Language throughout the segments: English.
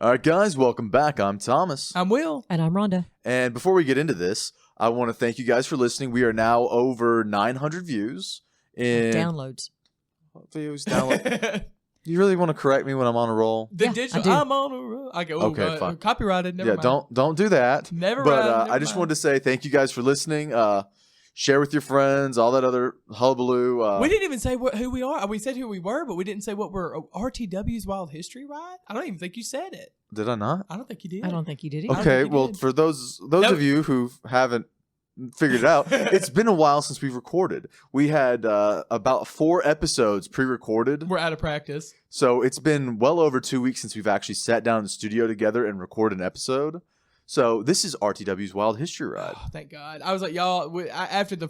All right, guys, welcome back. I'm Thomas. I'm Will. And I'm Rhonda. And before we get into this, I want to thank you guys for listening. We are now over 900 views. Downloads. Views, download. You really want to correct me when I'm on a roll? I'm on a roll. I go, okay, fine. Copyrighted, never mind. Don't do that. Never but, mind. I just wanted to say thank you guys for listening. Share with your friends, all that other hullabaloo. We didn't even say who we are. We said who we were, but we didn't say what we're. RTW's Wild History Ride? I don't even think you said it. Did I not? I don't think you did. I don't think you did either. Okay, well, for those of you who haven't figured it out, it's been a while since we've recorded. We had about 4 episodes pre-recorded. We're out of practice. So it's been well over 2 weeks since we've actually sat down in the studio together and recorded an episode. So this is RTW's Wild History Ride. Oh, thank God. I was like, y'all, after the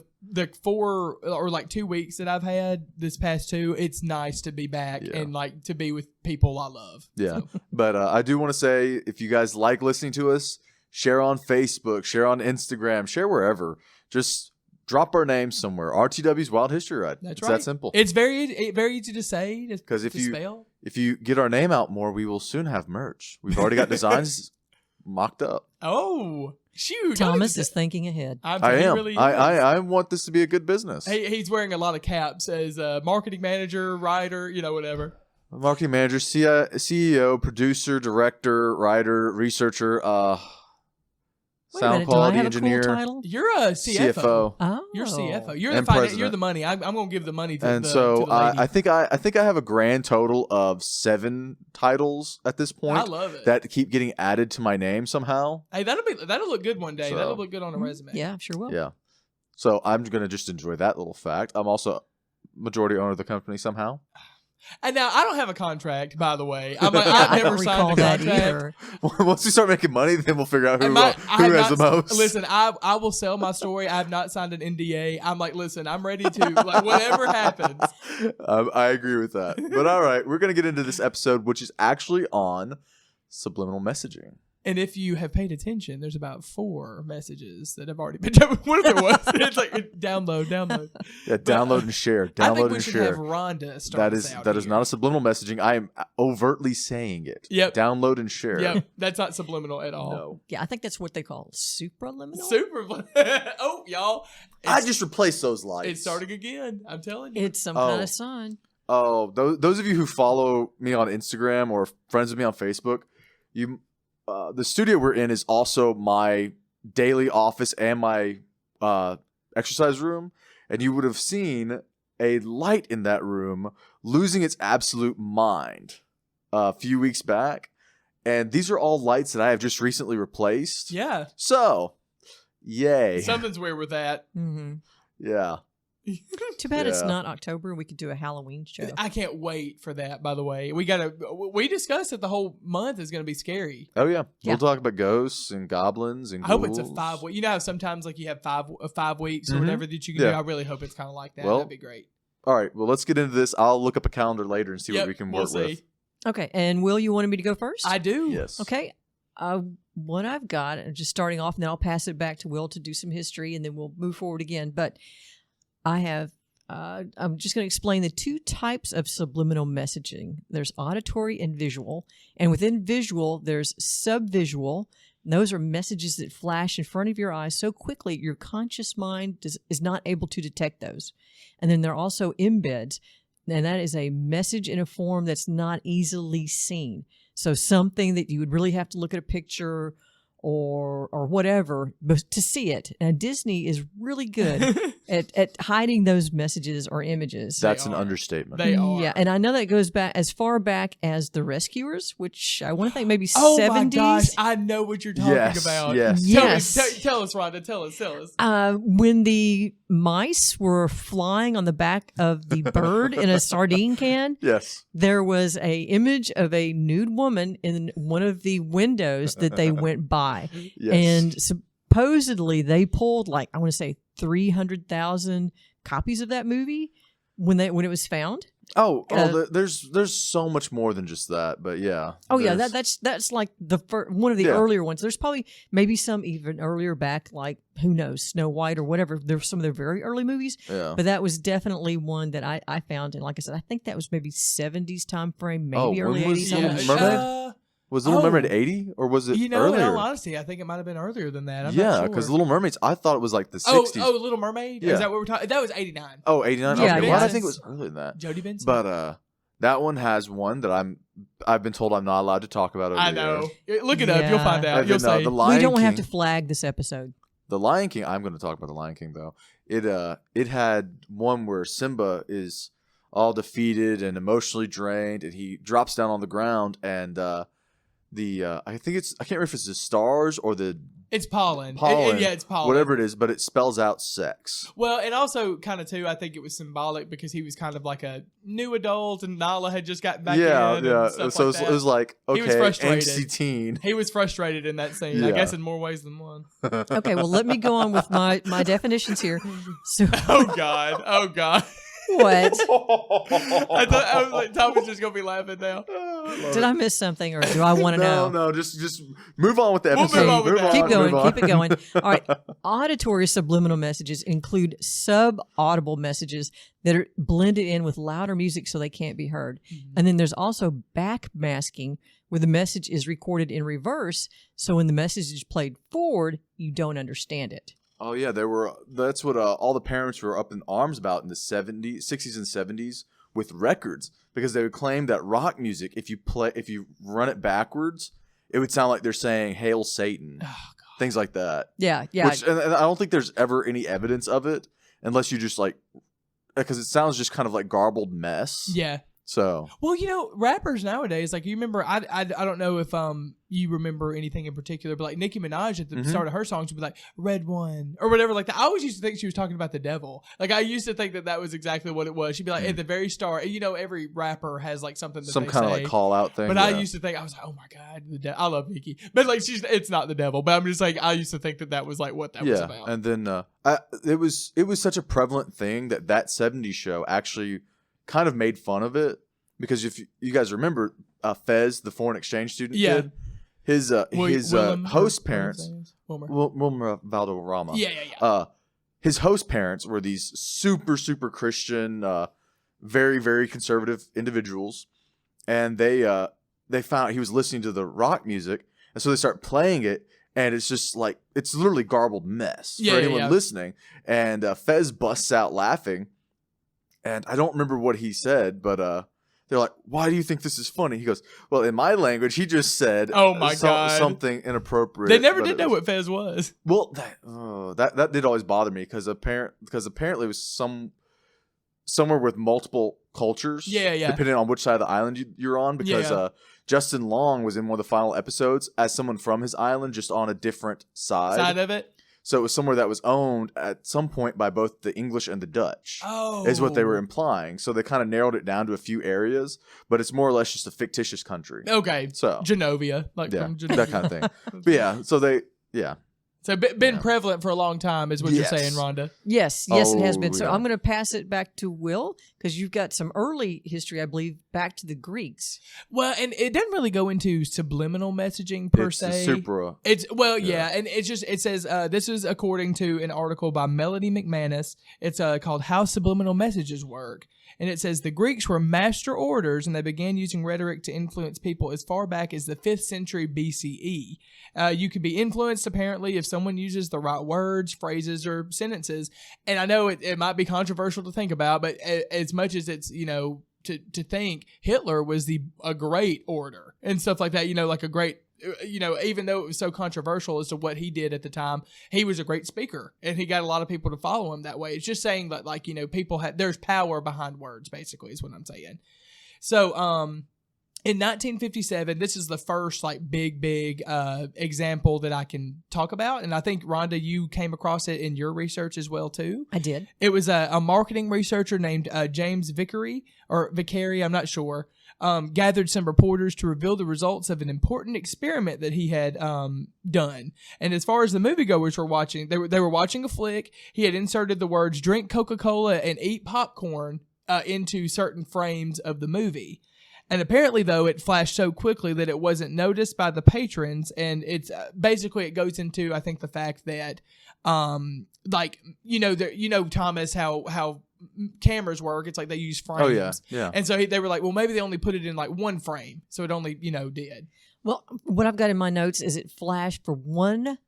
4 or like 2 weeks that I've had this past 2, it's nice to be back and like to be with people I love. Yeah. So. But I do want to say, if you guys like listening to us, share on Facebook, share on Instagram, share wherever. Just drop our name somewhere. RTW's Wild History Ride. That's right. It's that simple. It's very easy to say. Because if you get our name out more, we will soon have merch. We've already got designs mocked up. Oh, shoot. Thomas is thinking ahead. I am. Really I want this to be a good business. He's wearing a lot of caps as a marketing manager, writer, whatever. Marketing manager, CEO, producer, director, writer, researcher, sound quality engineer. Cool title? You're a CFO. Oh. You're CFO. You're you're the money. I'm going to give the money to and the so to the lady. I think I have a grand total of 7 titles at this point. I love it. That keep getting added to my name somehow. Hey, that'll look good one day. So, that'll look good on a resume. Yeah, sure will. Yeah. So I'm going to just enjoy that little fact. I'm also majority owner of the company somehow. And now I don't have a contract, by the way. I've never signed a contract. Once we start making money, then we'll figure out who has the most. Listen, I will sell my story. I have not signed an NDA. I'm like, listen, I'm ready to like whatever happens. I agree with that. But all right, we're gonna get into this episode, which is actually on subliminal messaging. And if you have paid attention, there's about 4 messages that have already been done. What if there was? It's like download. Yeah, download and share. Download I think we and should share. have Rhonda start That is not a subliminal messaging. I am overtly saying it. Yep. Download and share. Yep. That's not subliminal at all. No. Yeah, I think that's what they call supraliminal. Oh, y'all. I just replaced those lights. It's starting again. I'm telling you. It's some kind of sign. Oh, those of you who follow me on Instagram or friends with me on Facebook, the studio we're in is also my daily office and my exercise room. And you would have seen a light in that room losing its absolute mind a few weeks back. And these are all lights that I have just recently replaced. Yeah. So, yay. Something's weird with that. Mm-hmm. Yeah. Too bad it's not October. We could do a Halloween show. I can't wait for that, by the way. We discussed that the whole month is going to be scary. Oh, yeah. We'll talk about ghosts and goblins and ghouls. I hope it's a 5 week. You know how sometimes like you have 5 weeks or whatever that you can do? I really hope it's kind of like that. That'd be great. All right. Well, let's get into this. I'll look up a calendar later and see what we can work with. Okay. And Will, you wanted me to go first? I do. Yes. Okay. What I've got, just starting off, and then I'll pass it back to Will to do some history, and then we'll move forward again. But I have, I'm just going to explain the 2 types of subliminal messaging. There's auditory and visual. And within visual, there's subvisual. And those are messages that flash in front of your eyes so quickly your conscious mind is not able to detect those. And then there are also embeds. And that is a message in a form that's not easily seen. So something that you would really have to look at a picture or whatever to see it. And Disney is really good at hiding those messages or images. That's an understatement. They are. Yeah, and I know that goes back as far back as The Rescuers, which I want to think maybe 70s. Oh my gosh, I know what you're talking about. Yes. Tell us, Rhonda. Tell us. When the mice were flying on the back of the bird in a sardine can, yes, there was a image of a nude woman in one of the windows that they went by. Yes. And supposedly they pulled I want to say 300,000 copies of that movie when it was found. There's so much more than just that, but yeah. Oh yeah, that's like the one of the earlier ones. There's probably maybe some even earlier back, like who knows, Snow White or whatever. There's some of their very early movies. Yeah. But that was definitely one that I found, and like I said, I think that was maybe 70s time frame, maybe early 80s. Was Little Mermaid 80 or was it earlier? In all honesty, I think it might have been earlier than that. I'm yeah, not sure. because Little Mermaids, I thought it was like the 60s. Oh, Little Mermaid? Yeah. Is that what we're talking? That was 89. Oh, 89? Yeah, Okay, yeah. well, I think it was earlier than that. Jodie Benson. But that one has one that I've been told I'm not allowed to talk about over I know. Look it up. You'll find out. And You'll then, say. The Lion We don't King, have to flag this episode. The Lion King, I'm going to talk about The Lion King, though. It had one where Simba is all defeated and emotionally drained, and he drops down on the ground, and I can't remember if it's the stars or the It's pollen. pollen. It's pollen. Whatever it is, but it spells out sex. Well, and also kind of too, I think it was symbolic because he was kind of like a new adult, and Nala had just gotten back in. Yeah. And stuff So like that. it was like, okay, He was frustrated. angsty teen. He was frustrated in that scene. I Yeah. guess in more ways than one. Okay, well, let me go on with my definitions here. So, Oh God. Oh God. what? I was like, Tommy's just gonna be laughing now. Did I miss something, or do I want to know? No, just move on with the We'll episode. move on with that. Keep going. move on. Keep it going. All right. Auditory subliminal messages include sub-audible messages that are blended in with louder music so they can't be heard. Mm-hmm. And then there's also backmasking, where the message is recorded in reverse, so when the message is played forward, you don't understand it. Oh yeah, that's what all the parents were up in arms about in the 60s and 70s with records, because they would claim that rock music, if you run it backwards, it would sound like they're saying "Hail Satan," things like that. Yeah. Which, and I don't think there's ever any evidence of it, unless you just because it sounds just kind of like garbled mess. Yeah. So. Well, rappers nowadays, like you remember, I don't know if you remember anything in particular, but like Nicki Minaj at the start of her songs would be like "Red One" or whatever like that. I always used to think she was talking about the devil. Like I used to think that was exactly what it was. She'd be like at the very start. Every rapper has like something that Some they kind of say. like call out thing. But yeah. I used to think, I was like, oh my God, I love Nicki. But like it's not the devil. But I'm just like, I used to think that was like what that was about. And then it was such a prevalent thing that 70s show actually kind of made fun of it. Because if you guys remember, Fez, the foreign exchange student kid, his host parents, Wilmer Valderrama. Yeah. His host parents were these super, super Christian, very, very conservative individuals, and they found he was listening to the rock music, and so they start playing it, and it's just like it's literally garbled mess for anyone listening. And Fez busts out laughing, and I don't remember what he said, but they're like, "Why do you think this is funny?" He goes, "Well, in my language, he just said, oh my God, something inappropriate." They never did know what Fez was. Well, that did always bother me because apparently it was somewhere with multiple cultures. Yeah. Depending on which side of the island you're on, because Justin Long was in one of the final episodes as someone from his island, just on a different side of it. So it was somewhere that was owned at some point by both the English and the Dutch. Oh. Is what they were implying. So they kind of narrowed it down to a few areas, but it's more or less just a fictitious country. Okay. So Genovia. From Genovia. that kind of thing. But So been prevalent for a long time is what you're saying, Rhonda. Yes, it has been. So yeah. I'm going to pass it back to Will, because you've got some early history, I believe, back to the Greeks. Well, and it doesn't really go into subliminal messaging per se. It's supra. And it says this is according to an article by Melanie McManus. It's called "How Subliminal Messages Work." And it says the Greeks were master orators, and they began using rhetoric to influence people as far back as the 5th century BCE. You could be influenced, apparently, if someone uses the right words, phrases, or sentences. And I know it might be controversial to think about, but as much as it's, to think Hitler was a great orator and stuff like that, like a great, even though it was so controversial as to what he did at the time, he was a great speaker and he got a lot of people to follow him that way. It's just saying that, people there's power behind words, basically, is what I'm saying. So, in 1957, this is the first big example that I can talk about. And I think, Rhonda, you came across it in your research as well, too. I did. It was a marketing researcher named James Vickery, I'm not sure, gathered some reporters to reveal the results of an important experiment that he had done. And as far as the moviegoers were watching, they were watching a flick. He had inserted the words "drink Coca-Cola" and "eat popcorn" into certain frames of the movie. And apparently, though, it flashed so quickly that it wasn't noticed by the patrons. And it's basically, it goes into, I think, the fact that, Thomas, how cameras work. It's like they use frames. Oh, yeah. And so they were like, well, maybe they only put it in one frame. So it only, did. Well, what I've got in my notes is it flashed for one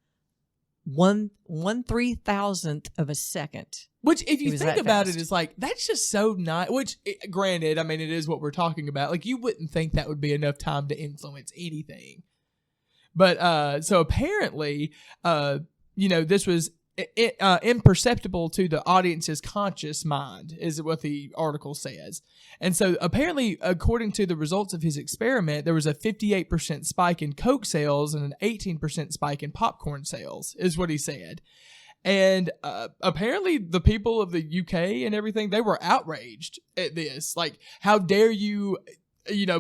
3,000th of a second. Which, if you was think that about fast. it, is like, that's just so nice. Which, granted, I mean, it is what we're talking about. Like, you wouldn't think that would be enough time to influence anything. But, so apparently, this was imperceptible to the audience's conscious mind, is what the article says. And so apparently, according to the results of his experiment, there was a 58% spike in Coke sales and an 18% spike in popcorn sales, is what he said. And apparently the people of the UK and everything, they were outraged at this. Like, how dare you,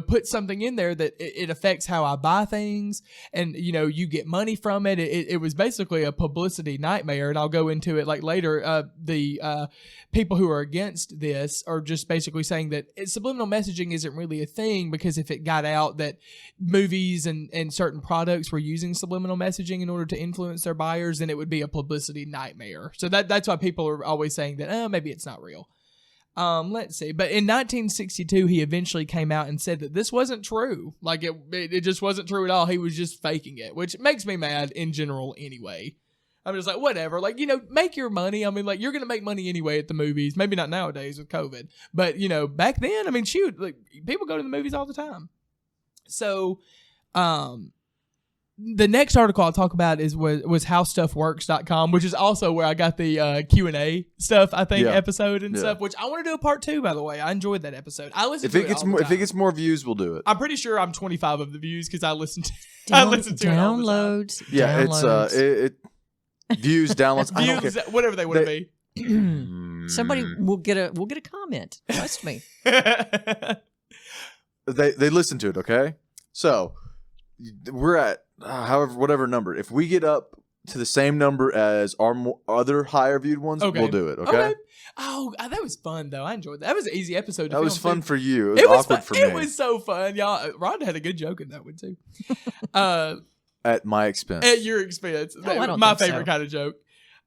put something in there that it affects how I buy things, and, you get money from it. It was basically a publicity nightmare, and I'll go into it like later. The people who are against this are just basically saying that subliminal messaging isn't really a thing, because if it got out that movies and certain products were using subliminal messaging in order to influence their buyers, then it would be a publicity nightmare. So that's why people are always saying that, maybe it's not real. Let's see. But in 1962, he eventually came out and said that this wasn't true. Like, it just wasn't true at all. He was just faking it, which makes me mad in general anyway. I'm just like, whatever. Like, make your money. I mean, like, you're going to make money anyway at the movies. Maybe not nowadays with COVID. But, back then, I mean, shoot, like, people go to the movies all the time. So, the next article I'll talk about was howstuffworks.com, which is also where I got the Q&A stuff, I think, episode and stuff, which I want to do a part 2, by the way. I enjoyed that episode. I listened to it all the time. If it gets more views, we'll do it. I'm pretty sure I'm 25 of the views because I listened to it all the time. Downloads. Yeah, downloads. it's views, downloads. I don't Views, care. whatever they want to be. Somebody will get a comment. Trust me. They listen to it, okay? So we're at whatever number. If we get up to the same number as our other higher viewed ones, we'll do it, okay? Oh, that was fun, though. I enjoyed that. That was an easy episode to That film, was fun too. for you. It was awkward for me. It was so fun, y'all. Rhonda had a good joke in that one, too. At my expense. At your expense. No, I don't My think so. favorite kind of joke.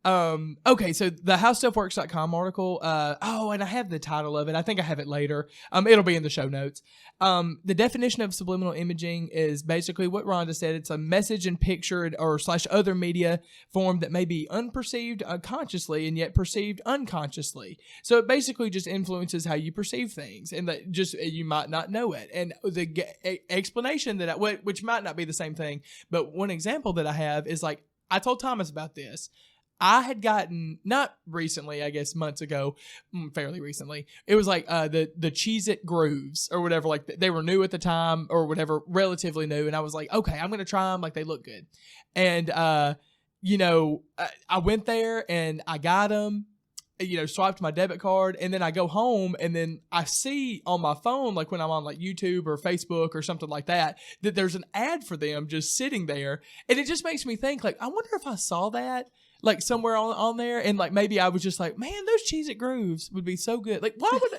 Okay, so the howstuffworks.com article, and I have the title of it. I think I have it later. It'll be in the show notes. The definition of subliminal imaging is basically what Rhonda said. It's a message and picture or / other media form that may be unperceived consciously and yet perceived unconsciously. So it basically just influences how you perceive things, and that just you might not know it. And the explanation that which might not be the same thing, but one example that I have is, like, I told Thomas about this. I had gotten, not recently, I guess months ago, fairly recently, it was like the Cheez-It grooves or whatever. Like, they were new at the time or whatever, relatively new. And I was like, okay, I'm going to try them. Like, they look good. And, I went there and I got them, swiped my debit card. And then I go home and then I see on my phone, like when I'm on like YouTube or Facebook or something like that there's an ad for them just sitting there. And it just makes me think, like, I wonder if I saw that like somewhere on there, and like maybe I was just like, man, those Cheez-It grooves would be so good. Like, why would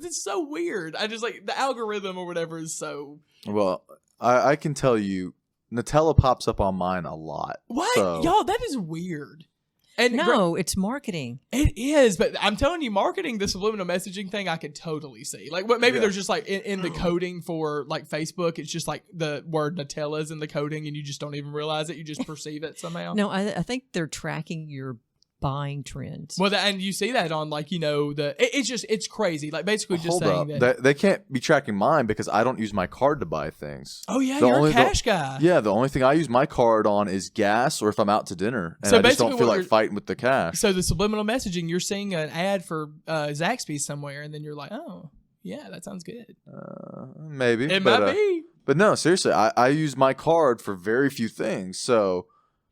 it's so weird. I just like the algorithm or whatever is so. Well, I can tell you, Nutella pops up on mine a lot. What? So. Y'all, that is weird. And no, it's marketing. It is, but I'm telling you, marketing, the subliminal messaging thing, I could totally see. Like, what maybe there's just like in the coding for like Facebook, it's just like the word Nutella is in the coding, and you just don't even realize it. You just perceive it somehow. No, I think they're tracking your buying trends. Well, and you see that on like it's crazy. Like basically just saying that they can't be tracking mine because I don't use my card to buy things. Oh yeah, you're a cash guy. Yeah, the only thing I use my card on is gas or if I'm out to dinner, and so I just don't feel like fighting with the cash. So the subliminal messaging, you're seeing an ad for Zaxby's somewhere, and then you're like, oh yeah, that sounds good. Maybe it might be, but no, seriously, I use my card for very few things. So,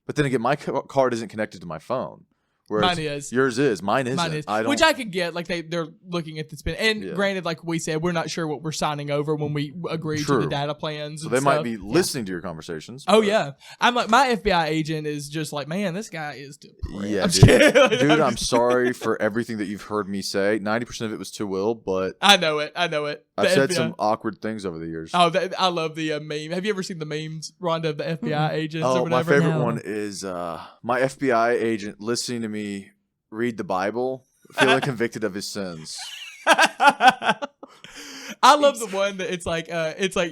but then again, my card isn't connected to my phone. Whereas mine is. Yours is. Mine isn't. Mine is. Which I could get. Like they're looking at the spin. And granted, like we said, we're not sure what we're signing over when we agree to the data plans. So and they stuff. might be listening to your conversations. Oh yeah, I'm like, my FBI agent is just like, man, this guy is depressed. Yeah, dude, I'm sorry for everything that you've heard me say. 90% of it was to Will, but I know it. I've said some awkward things over the years. Oh, I love the meme. Have you ever seen the memes, Rhonda, of the FBI agents or whatever? My favorite one is my FBI agent listening to me read the Bible, feeling convicted of his sins. I love the one that it's like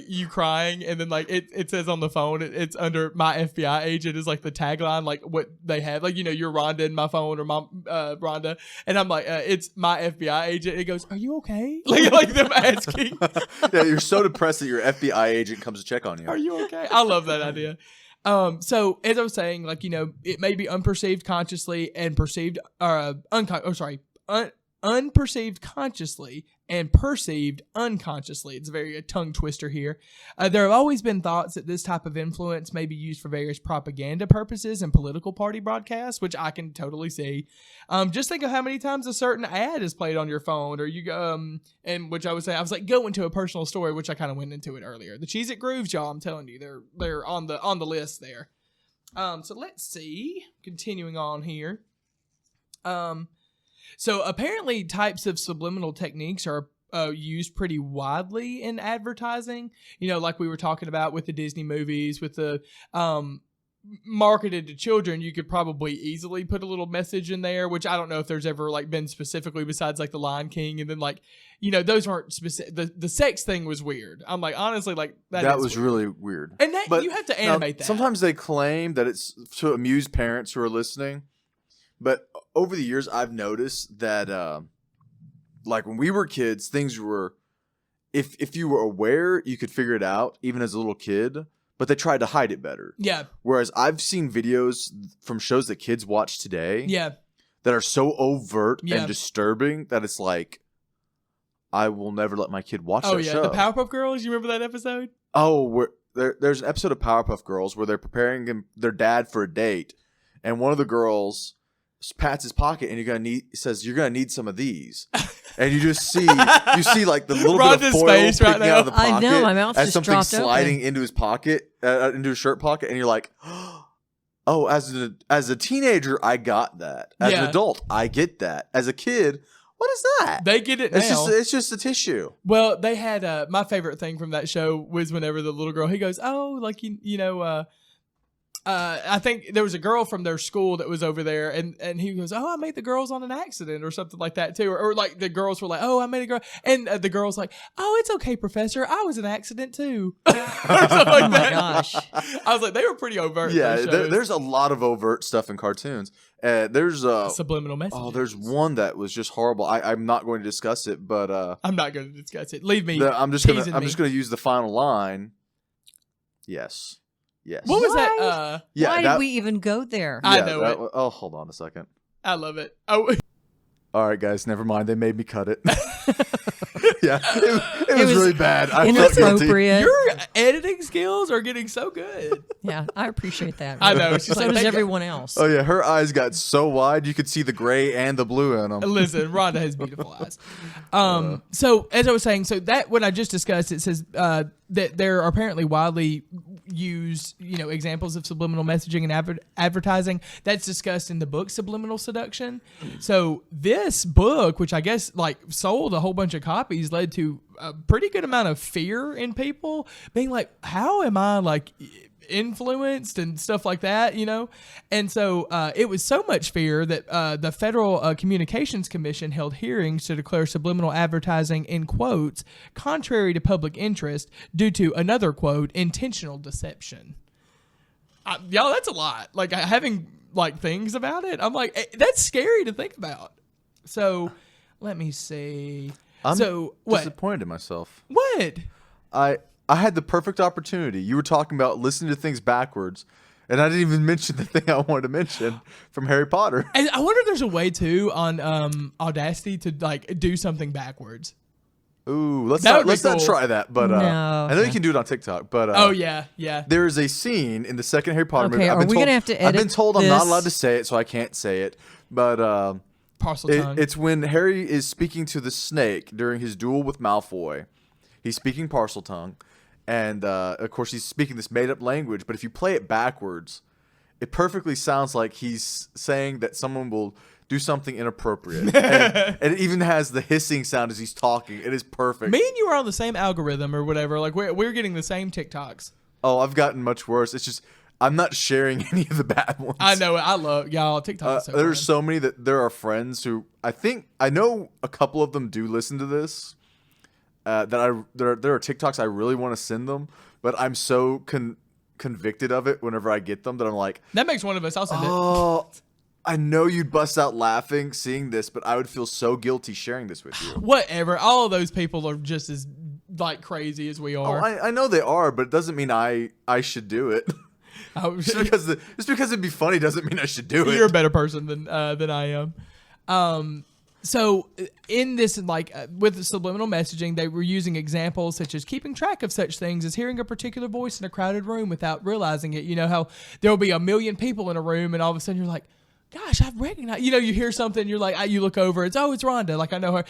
you crying, and then like it says on the phone, it's under my FBI agent is like the tagline, like what they have, like, you know, you're Rhonda in my phone, or my Rhonda, and I'm like, it's my FBI agent. It goes, are you okay? Like them asking. Yeah, you're so depressed that your FBI agent comes to check on you. Are you okay? I love that idea. So as I was saying, like, you know, it may be unperceived consciously and perceived, unperceived consciously and perceived unconsciously. It's a tongue twister here. There have always been thoughts that this type of influence may be used for various propaganda purposes and political party broadcasts, which I can totally see. Just think of how many times a certain ad is played on your phone, or you go, and which I would say, I was like, go into a personal story, which I kind of went into it earlier. The Cheez It Grooves, y'all, I'm telling you, they're on the list there. So let's see, continuing on here. So apparently types of subliminal techniques are used pretty widely in advertising. You know, like we were talking about with the Disney movies, with the marketed to children, you could probably easily put a little message in there, which I don't know if there's ever like been specifically besides like the Lion King. And then like, you know, those aren't specific. The sex thing was weird. I'm like, honestly, like that was weird. Really weird. And that, you have to animate that. Sometimes they claim that it's to amuse parents who are listening. But over the years, I've noticed that, like when we were kids, things were, if you were aware, you could figure it out, even as a little kid. But they tried to hide it better. Yeah. Whereas I've seen videos from shows that kids watch today. Yeah. That are so overt and disturbing that it's like, I will never let my kid watch that show. The Powerpuff Girls. You remember that episode? Oh, there's an episode of Powerpuff Girls where they're preparing their dad for a date, and one of the girls pats his pocket, and says you're gonna need some of these, and you see like the little bit of foil face picking right out of the pocket. I know, my mouth just something dropped sliding open. into his pocket, into his shirt pocket, and you're like, oh, as a teenager, I got that. As an adult, I get that. As a kid, what is that? They get it now. It's just a tissue. Well, they had my favorite thing from that show was whenever the little girl, he goes, oh, like you know. I think there was a girl from their school that was over there, and he goes, oh, I made the girls on an accident or something like that too. Or like the girls were like, oh, I made a girl. And the girl's like, oh, it's okay, professor. I was an accident too. Or something like Oh my that. gosh. I was like, they were pretty overt. Yeah, there's a lot of overt stuff in cartoons. There's subliminal message. Oh, there's one that was just horrible. I'm not going to discuss it, but I'm not going to discuss it. Leave me. I'm just gonna use the final line. Yes. Yes. What was that? Why did we even go there? I know it. Oh, hold on a second. I love it. Oh. All right, guys, never mind. They made me cut it. Yeah, it was really bad. I felt inappropriate. Your editing skills are getting so good. Yeah, I appreciate that. I know. She's So like, does everyone else. Oh yeah, her eyes got so wide you could see the gray and the blue in them. Listen, Rhonda has beautiful eyes. So as I was saying, so that what I just discussed, it says that there are apparently widely used, you know, examples of subliminal messaging and advertising. That's discussed in the book Subliminal Seduction. So this book, which I guess like sold a whole bunch of copies, led to a pretty good amount of fear in people being like, how am I like influenced and stuff like that, you know? And so it was so much fear that the Federal Communications Commission held hearings to declare subliminal advertising, in quotes, contrary to public interest due to another quote, intentional deception. Y'all, that's a lot. Like having like things about it, I'm like, that's scary to think about. So let me see. I'm what? disappointed in myself. What? I had the perfect opportunity. You were talking about listening to things backwards, and I didn't even mention the thing I wanted to mention from Harry Potter. And I wonder if there's a way too on Audacity to like do something backwards. Ooh, let's not try that. But No. I know you can do it on TikTok. But Oh yeah. there is a scene in the second Harry Potter movie. Okay, are we gonna have to edit I've been told I'm not this? allowed to say it, so I can't say it. But Parcel tongue. it's when Harry is speaking to the snake during his duel with Malfoy. He's speaking parcel tongue. And, of course, he's speaking this made-up language. But if you play it backwards, it perfectly sounds like he's saying that someone will do something inappropriate. and it even has the hissing sound as he's talking. It is perfect. Me and you are on the same algorithm or whatever. Like, we're getting the same TikToks. Oh, I've gotten much worse. It's just I'm not sharing any of the bad ones. I know it. I love y'all. TikTok is so there's fun. so many that there are friends who I know a couple of them do listen to this. there are TikToks I really want to send them, but I'm so convicted of it whenever I get them that I'm like, That makes one of us. I'll send it. oh, I know you'd bust out laughing seeing this, but I would feel so guilty sharing this with you. Whatever. All of those people are just as like crazy as we Oh, are. I know they are, but it doesn't mean I should do it. Just because it'd be funny doesn't mean I should do it. You're a better person than I am. So in this, with the subliminal messaging, they were using examples such as keeping track of such things as hearing a particular voice in a crowded room without realizing it. You know how there will be a million people in a room, and all of a sudden you're like, gosh, I've recognized, you hear something, you're like, you look over, it's Rhonda, like I know her,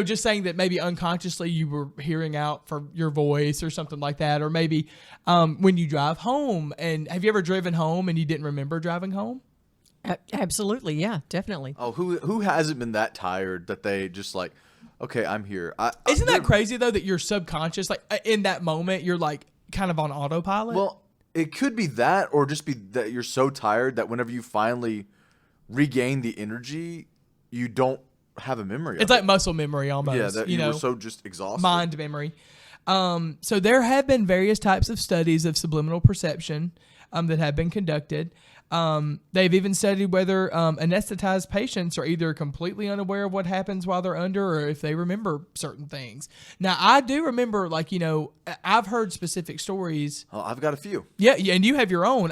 just saying that maybe unconsciously you were hearing out for your voice or something like that. Or maybe when you drive home, and have you ever driven home and you didn't remember driving home? Absolutely. Yeah, definitely. Oh, who hasn't been that tired that they just like, okay, I'm here. Isn't that crazy though, that you're subconscious, like in that moment, you're like kind of on autopilot? Well, it could be that, or just be that you're so tired that whenever you finally regain the energy, you don't have a memory. It's like muscle memory almost. Yeah, that you were so just exhausted. Mind memory. So there have been various types of studies of subliminal perception that have been conducted. They've even studied whether anesthetized patients are either completely unaware of what happens while they're under, or if they remember certain things. Now, I do remember, I've heard specific stories. Oh, I've got a few. Yeah, and you have your own.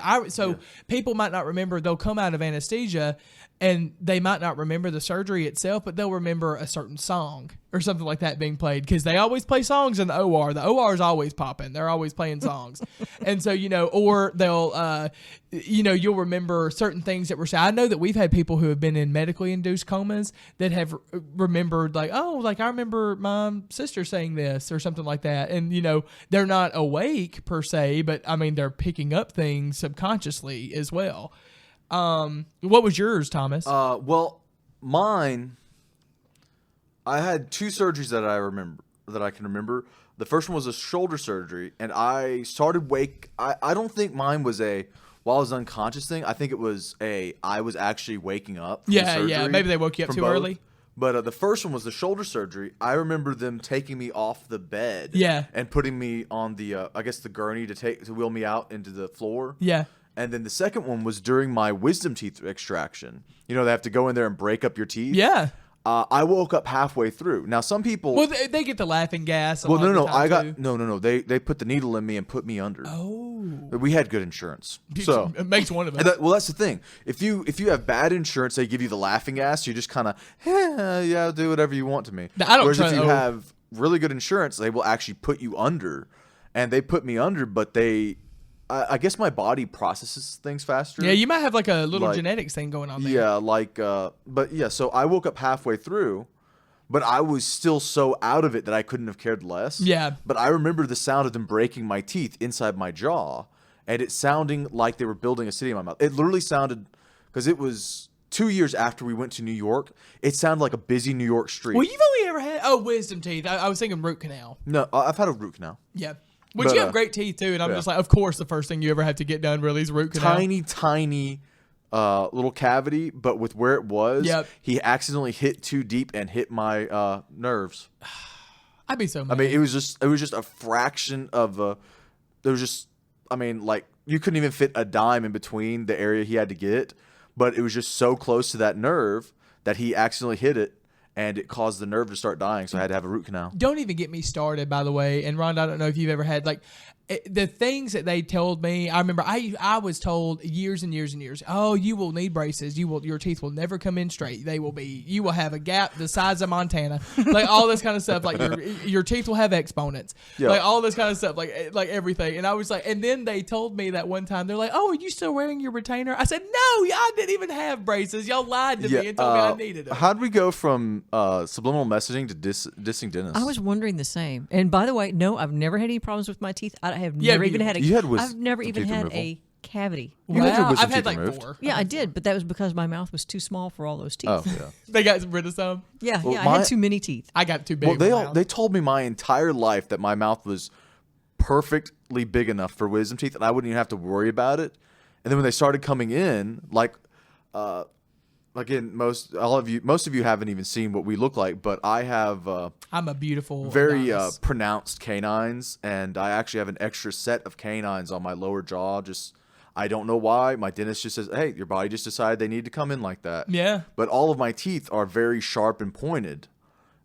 People might not remember. They'll come out of anesthesia, and they might not remember the surgery itself, but they'll remember a certain song or something like that being played, because they always play songs in the OR. The OR is always popping. They're always playing songs. And so, or they'll, you'll remember certain things that were said. I know that we've had people who have been in medically induced comas that have remembered, I remember my sister saying this or something like that. And, they're not awake per se, but I mean, they're picking up things subconsciously as well. What was yours, Thomas? Well, mine, I had two surgeries that I can remember. The first one was a shoulder surgery, and I started I don't think mine was while I was unconscious thing. I think it was I was actually waking up from the surgery. Yeah. Maybe they woke you up too early. But the first one was the shoulder surgery. I remember them taking me off the bed. Yeah. And putting me on the, I guess the gurney to wheel me out into the floor. Yeah. And then the second one was during my wisdom teeth extraction. They have to go in there and break up your teeth. Yeah. I woke up halfway through. Now, some people... Well, they get the laughing gas. No. They put the needle in me and put me under. Oh. We had good insurance. So it makes one of them. Well, that's the thing. If you have bad insurance, they give you the laughing gas. You just kind of, yeah, do whatever you want to me. Now, Whereas if you have really good insurance, they will actually put you under. And they put me under, but I guess my body processes things faster. Yeah, you might have a little genetics thing going on there. Yeah, so I woke up halfway through, but I was still so out of it that I couldn't have cared less. Yeah. But I remember the sound of them breaking my teeth inside my jaw, and it sounding like they were building a city in my mouth. It literally sounded, because it was 2 years after we went to New York, it sounded like a busy New York street. Well, you've only ever had, wisdom teeth. I was thinking root canal. No, I've had a root canal. Yeah. But you have great teeth, too. And I'm just like, of course, the first thing you ever have to get done really is root canal. Tiny little cavity, but with where it was, he accidentally hit too deep and hit my nerves. I'd be so mad. I mean, it was just a fraction of there was just, you couldn't even fit a dime in between the area he had to get, but it was just so close to that nerve that he accidentally hit it. And it caused the nerve to start dying, so I had to have a root canal. Don't even get me started, by the way. And Rhonda, I don't know if you've ever had the things that they told me. I remember I was told years and years and years. Oh, you will need braces. Your teeth will never come in straight. You will have a gap the size of Montana. All this kind of stuff. Your teeth will have exponents. Yeah. All this kind of stuff. Like everything. And I was like, and then they told me that one time they're like, oh, are you still wearing your retainer? I said, no, I didn't even have braces. Y'all lied to me and told me I needed them. How'd we go from subliminal messaging to dissing dentists? I was wondering the same. And by the way, no, I've never had any problems with my teeth. I have never even had I've never even had a cavity. Wow. I've had 4. Yeah, I did, but that was because my mouth was too small for all those teeth. Oh, yeah. They got rid of some? Yeah, I had too many teeth. I got too big. Well, they told me my entire life that my mouth was perfectly big enough for wisdom teeth, and I wouldn't even have to worry about it. And then when they started coming in, again, most of you haven't even seen what we look like, but I have I'm a beautiful, very Adonis. pronounced canines, and I actually have an extra set of canines on my lower jaw. Just I don't know why. My dentist just says, "Hey, your body just decided they need to come in like that." Yeah. But all of my teeth are very sharp and pointed,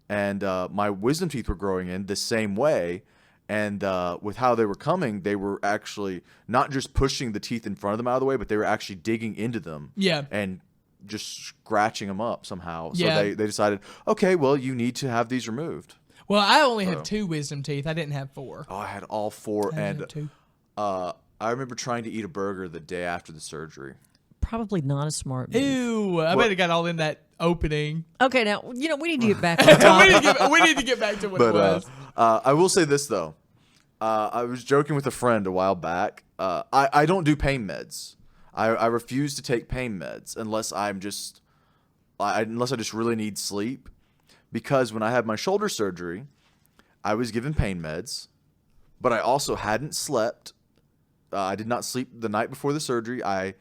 and my wisdom teeth were growing in the same way. And with how they were coming, they were actually not just pushing the teeth in front of them out of the way, but they were actually digging into them. Yeah. And just scratching them up somehow. So Yeah. they decided, okay, well, you need to have these removed. Well, I only have 2 wisdom teeth. I didn't have 4. Oh, I had all 4. I only And have 2. I remember trying to eat a burger the day after the surgery. Probably not a smart move. Ew! I bet it got all in that opening. Okay, now we need to get back on topic. we need to get back to what it But was. I will say this, though. I was joking with a friend a while back. I don't do pain meds. I refuse to take pain meds unless I just really need sleep. Because when I had my shoulder surgery, I was given pain meds, but I also hadn't slept. I did not sleep the night before the surgery. I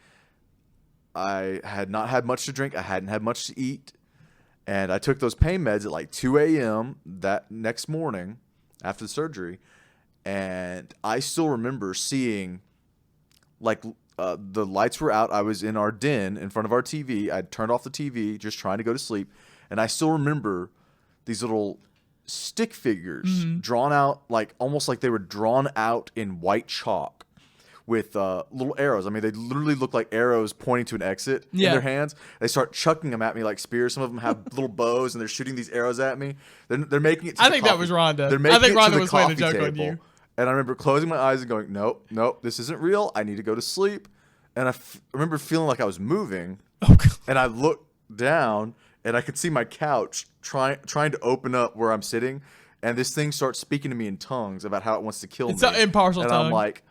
had not had much to drink. I hadn't had much to eat. And I took those pain meds at like 2 a.m. that next morning after the surgery. And I still remember seeing, like, the lights were out. I was in our den in front of our TV. I'd turned off the TV, just trying to go to sleep. And I still remember these little stick figures drawn out, like almost like they were drawn out in white chalk with little arrows. I mean, they literally look like arrows pointing to an exit in their hands. They start chucking them at me like spears. Some of them have little bows, and they're shooting these arrows at me. They're making it to I think that was Rhonda. They're making I think it to Rhonda the was playing a coffee joke on table. you. And I remember closing my eyes and going, nope, this isn't real. I need to go to sleep. And I remember feeling like I was moving. Oh, God. And I looked down, and I could see my couch trying to open up where I'm sitting. And this thing starts speaking to me in tongues about how it wants to kill It's me. an impartial and tongue. I'm like,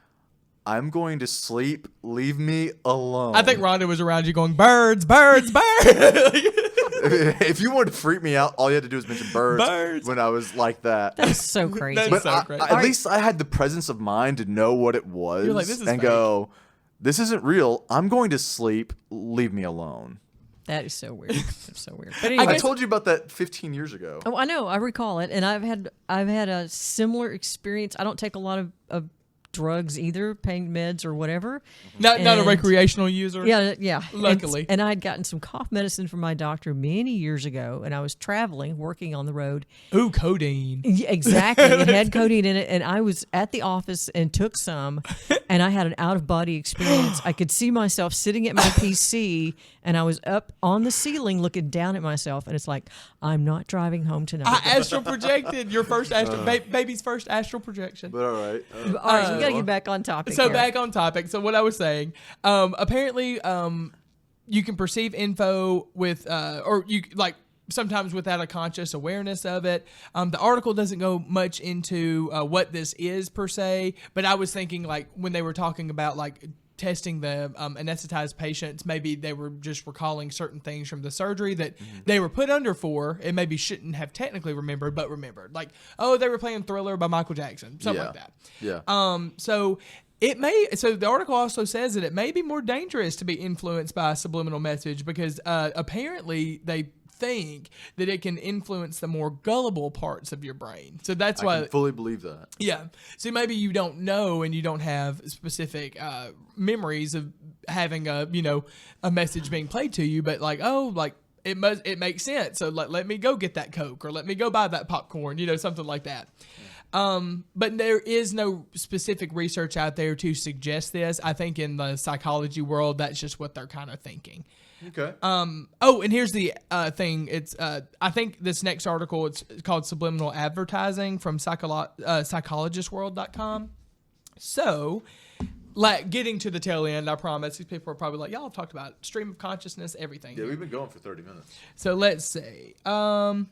I'm going to sleep. Leave me alone. I think Rhonda was around you going, birds, birds, birds. If you wanted to freak me out, all you had to do was mention birds. When I was like that. That's so crazy. That's But so crazy. at least I had the presence of mind to know what it was. You're like, this is and fake. go, this isn't real. I'm going to sleep. Leave me alone. That is so weird. That's so weird. But I anyway, told you about that 15 years ago. oh, I know. I recall it, and I've had a similar experience. I don't take a lot of drugs either, pain meds or whatever. not a And- recreational user. Yeah. Luckily. And I had gotten some cough medicine from my doctor many years ago, and I was traveling, working on the road. Ooh, codeine. Yeah, exactly. It had codeine in it, and I was at the office and took some, and I had an out-of-body experience. I could see myself sitting at my PC, and I was up on the ceiling looking down at myself, and it's like, I'm not driving home tonight. I astral projected your first baby's first astral projection. But all right. All right, so we got to get back on topic. So here. back on topic. So what I was saying, apparently, you can perceive info with, or you like sometimes without a conscious awareness of it. The article doesn't go much into what this is per se, but I was thinking like when they were talking about like testing the anesthetized patients, maybe they were just recalling certain things from the surgery that they were put under for and maybe shouldn't have technically remembered, but remembered. Like, oh, they were playing Thriller by Michael Jackson, something like that. Yeah. So the article also says that it may be more dangerous to be influenced by a subliminal message because apparently they think that it can influence the more gullible parts of your brain. So that's I why can fully believe that. yeah. So maybe you don't know and you don't have specific memories of having a message being played to you, but like, oh, like it makes sense. So let me go get that Coke or let me go buy that popcorn, something like that. But there is no specific research out there to suggest this. I think in the psychology world, that's just what they're kind of thinking. Okay. Oh, and here's the thing. It's I think this next article, it's called Subliminal Advertising from psychologistworld.com. So, like getting to the tail end, I promise. These people are probably like, y'all have talked about stream of consciousness, everything. Yeah, we've been going for 30 minutes. So let's see. Sorry,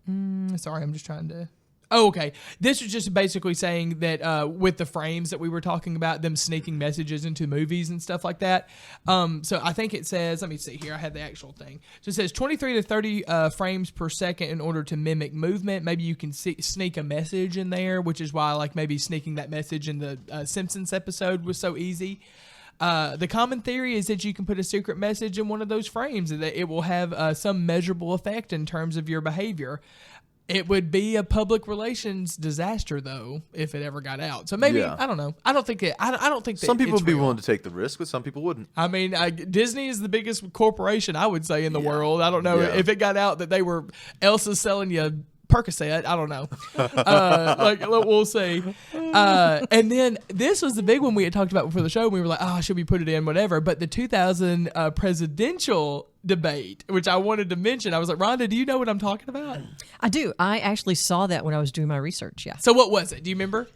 I'm just trying to. Oh, okay. This was just basically saying that with the frames that we were talking about, them sneaking messages into movies and stuff like that. So I think it says, let me see here. I had the actual thing. So it says 23 to 30 frames per second in order to mimic movement. Maybe you can sneak a message in there, which is why like maybe sneaking that message in the Simpsons episode was so easy. The common theory is that you can put a secret message in one of those frames and that it will have some measurable effect in terms of your behavior. It would be a public relations disaster, though, if it ever got out. So maybe I don't know. I don't think it. I don't think that Some people it's would be real. willing to take the risk, but some people wouldn't. I mean, Disney is the biggest corporation, I would say, in the world. I don't know if it got out that they were Elsa's selling you Percocet. I don't know. We'll see. And then this was the big one we had talked about before the show. We were like, oh, should we put it in? Whatever. But the 2000 presidential debate, which I wanted to mention, I was like, Rhonda, do you know what I'm talking about? I do. I actually saw that when I was doing my research. Yeah. So what was it? Do you remember?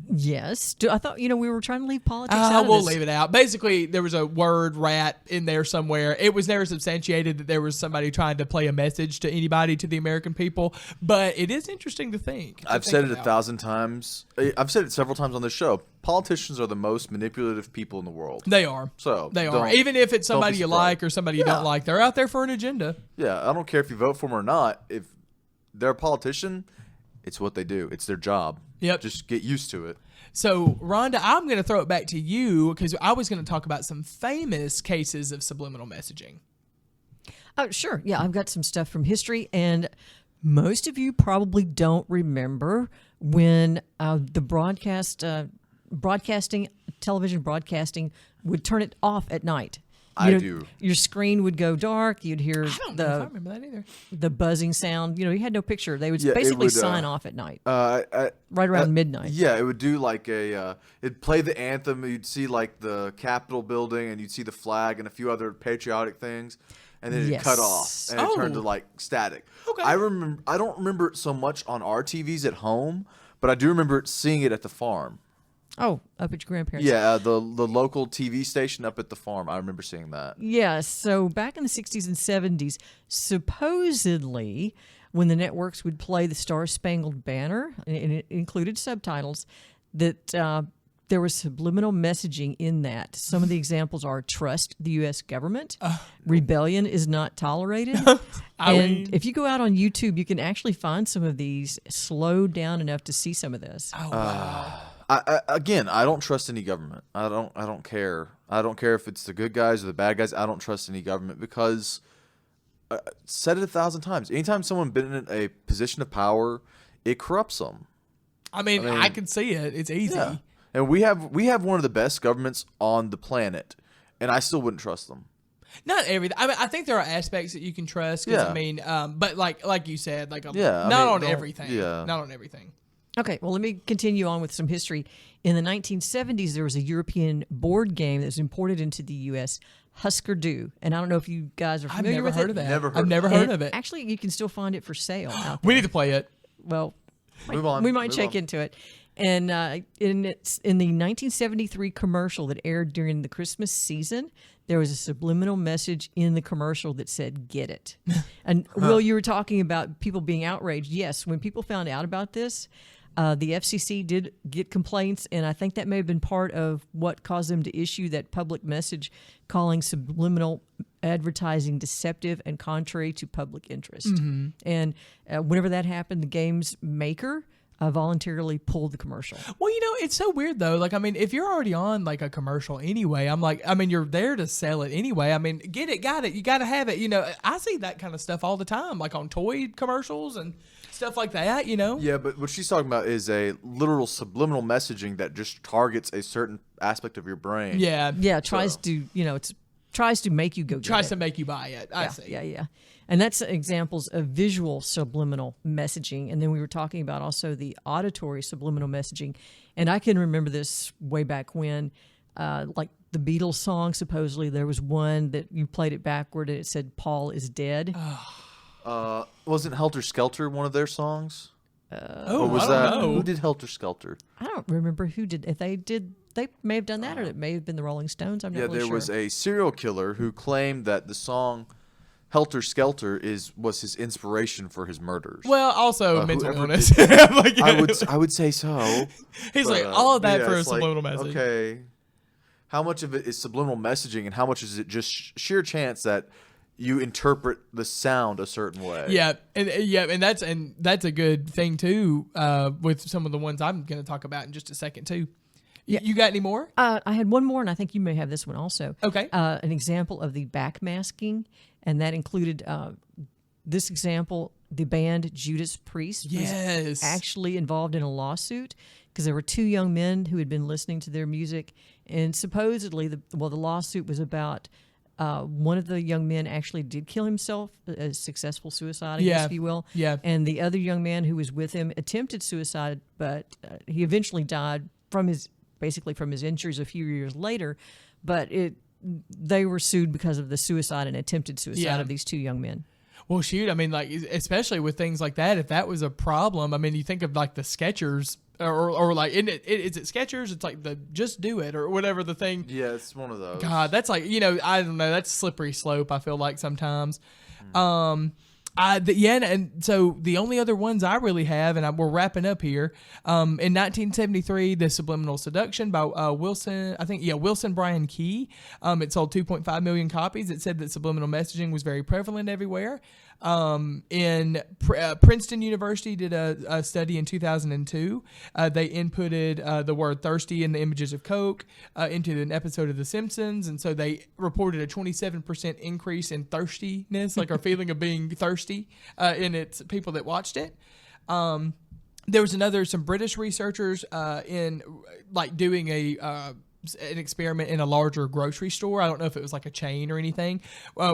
Yes. I thought, we were trying to leave politics out of we'll this. leave it out. Basically, there was a word rat in there somewhere. It was never substantiated that there was somebody trying to play a message to anybody, to the American people. But it is interesting to think. I've said it 1,000 times. I've said it several times on this show. Politicians are the most manipulative people in the world. They are. So they are. Even if it's somebody you like or somebody you don't like, they're out there for an agenda. Yeah, I don't care if you vote for them or not. If they're a politician, it's what they do. It's their job. Yep. Just get used to it. So, Rhonda, I'm going to throw it back to you because I was going to talk about some famous cases of subliminal messaging. Oh, sure. Yeah, I've got some stuff from history, and most of you probably don't remember when the television broadcasting would turn it off at night. I do. Your screen would go dark. You'd hear I don't know if I remember that either. the buzzing sound. You had no picture. They would Yeah, it basically would, sign off at night, right around midnight. Yeah, it would do like it'd play the anthem. You'd see like the Capitol building, and you'd see the flag and a few other patriotic things, and then it'd cut off, and it turned to like static. Okay. I don't remember it so much on our TVs at home, but I do remember seeing it at the farm. Oh, up at your grandparents'. Yeah, the local TV station up at the farm. I remember seeing that. Yeah, so back in the 60s and 70s, supposedly when the networks would play the Star Spangled Banner, and it included subtitles, that there was subliminal messaging in that. Some of the examples are trust the U.S. government, rebellion is not tolerated. If you go out on YouTube, you can actually find some of these slowed down enough to see some of this. Oh, wow. I don't trust any government. I don't care. I don't care if it's the good guys or the bad guys. I don't trust any government because said it 1,000 times. Anytime someone's been in a position of power, it corrupts them. I mean, I can see it. It's easy. Yeah. And we have one of the best governments on the planet, and I still wouldn't trust them. Not everything. I mean, I think there are aspects that you can trust. Yeah. I mean, but like you said, like Yeah, I not mean, on don't- everything. yeah. Not on everything. Okay, well, let me continue on with some history. In the 1970s, there was a European board game that was imported into the U.S., Hūsker Dū. And I don't know if you guys are I've familiar never with heard it. of that. Never heard I've of never And heard of it. Actually, you can still find it for sale out there. We need to play it. Well, Move on. we might Move check on. into it. And in the 1973 commercial that aired during the Christmas season, there was a subliminal message in the commercial that said, "Get it." And Will, you were talking about people being outraged. Yes, when people found out about this, the FCC did get complaints, and I think that may have been part of what caused them to issue that public message calling subliminal advertising deceptive and contrary to public interest. Mm-hmm. And whenever that happened, the game's maker voluntarily pulled the commercial. Well, it's so weird though. Like, I mean, if you're already on like a commercial anyway, you're there to sell it anyway. I mean, get it, got it. You got to have it. I see that kind of stuff all the time, like on toy commercials and stuff like that. Yeah, but what she's talking about is a literal subliminal messaging that just targets a certain aspect of your brain. Yeah. Yeah, it tries to, tries to make you go get Tries it. to make you buy it. I see. Yeah. And that's examples of visual subliminal messaging. And then we were talking about also the auditory subliminal messaging. And I can remember this way back when, like the Beatles song, supposedly there was one that you played it backward and it said, "Paul is dead." Wasn't Helter Skelter one of their songs? Oh, Or was I that don't know. who did Helter Skelter? I don't remember who did. If they did, they may have done that, or it may have been the Rolling Stones. I'm not Yeah, really there sure. was a serial killer who claimed that the song Helter Skelter was his inspiration for his murders. Well, also mental whoever illness. did Like, I would say so. he's but, like, all of that yeah, for a it's like, subliminal message. Okay, how much of it is subliminal messaging, and how much is it just sheer chance that you interpret the sound a certain way? Yeah, and that's a good thing too. With some of the ones I'm going to talk about in just a second too, You got any more? I had one more, and I think you may have this one also. Okay. An example of the backmasking, and that included this example. The band Judas Priest was actually involved in a lawsuit because there were two young men who had been listening to their music, and supposedly the lawsuit was about one of the young men actually did kill himself, a successful suicide, I guess, if you will. Yeah. And the other young man who was with him attempted suicide, but he eventually died from his injuries a few years later. But they were sued because of the suicide and attempted suicide of these two young men. Well, shoot, I mean, like, especially with things like that, if that was a problem, I mean, you think of like the Skechers or like, is it Skechers? It's like the Just Do It or whatever the thing. Yeah, it's one of those. God, that's like, I don't know, that's a slippery slope, I feel like sometimes. And so the only other ones I really have, and we're wrapping up here, in 1973, The Subliminal Seduction by Wilson Bryan Key. It sold 2.5 million copies. It said that subliminal messaging was very prevalent everywhere. Princeton University did a study in 2002. They inputted the word thirsty and the images of Coke into an episode of The Simpsons, and so they reported a 27% increase in thirstiness, like our feeling of being thirsty, in its people that watched it. There was some British researchers in like doing an experiment in a larger grocery store. I don't know if it was like a chain or anything.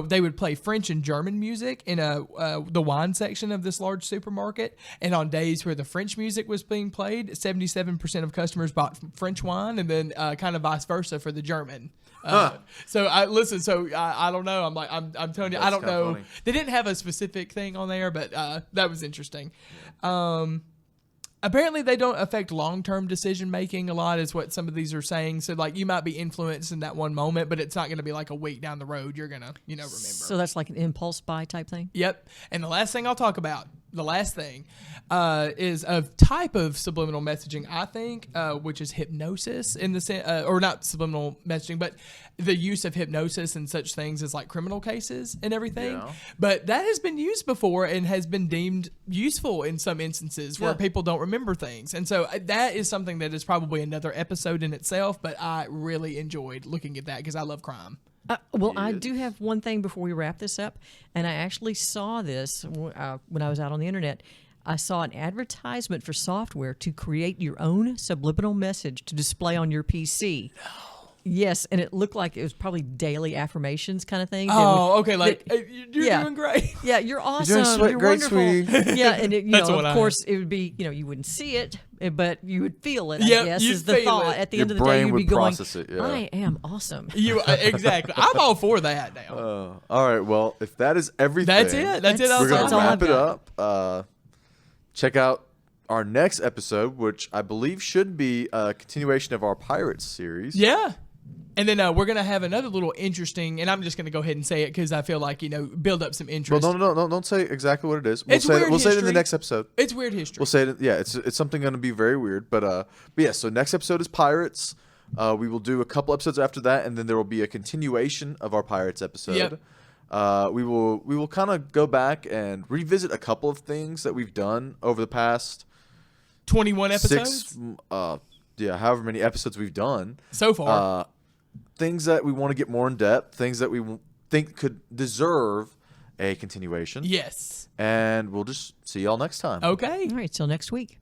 They would play French and German music in the wine section of this large supermarket. And on days where the French music was being played, 77% of customers bought French wine, and then kind of vice versa for the German. So I don't know. I'm telling you, That's I don't know. funny. They didn't have a specific thing on there, but that was interesting. Apparently, they don't affect long-term decision-making a lot, is what some of these are saying. So, like, you might be influenced in that one moment, but it's not going to be like a week down the road you're going to, remember. So that's like an impulse buy type thing? Yep. And the last thing I'll talk about, is a type of subliminal messaging, I think, which is hypnosis in the sense, or not subliminal messaging, but the use of hypnosis in such things as like criminal cases and everything. Yeah. But that has been used before and has been deemed useful in some instances where people don't remember things. And so that is something that is probably another episode in itself, but I really enjoyed looking at that because I love crime. I do have one thing before we wrap this up, and I actually saw this when I was out on the internet. I saw an advertisement for software to create your own subliminal message to display on your PC. No. Yes, and it looked like it was probably daily affirmations kind of thing. Okay, like, you're doing great. Yeah, you're awesome. You're doing great, wonderful. sweetie. Yeah, and of course, I it would be, you wouldn't see it, but you would feel it, Yep, I guess, you'd is the feel thought. it. At the Your end of the day, brain you'd would be going, process it, yeah. I am awesome. Exactly. I'm all for that now. All right, well, if that is everything, That's it. That's it. we're going That's to all wrap I've it got. up. Check out our next episode, which I believe should be a continuation of our Pirates series. Yeah. And then we're going to have another little interesting, and I'm just going to go ahead and say it because I feel like, build up some interest. Well, no, don't say exactly what it is. It's weird We'll say it in the history. next episode. It's weird history. We'll say it. Yeah, it's something going to be very weird. But yeah, so next episode is Pirates. We will do a couple episodes after that, and then there will be a continuation of our Pirates episode. Yep. We will kind of go back and revisit a couple of things that we've done over the past 21 episodes? however many episodes we've done. So far. Things that we want to get more in depth, things that we think could deserve a continuation. Yes. And we'll just see y'all next time. Okay. All right, till next week.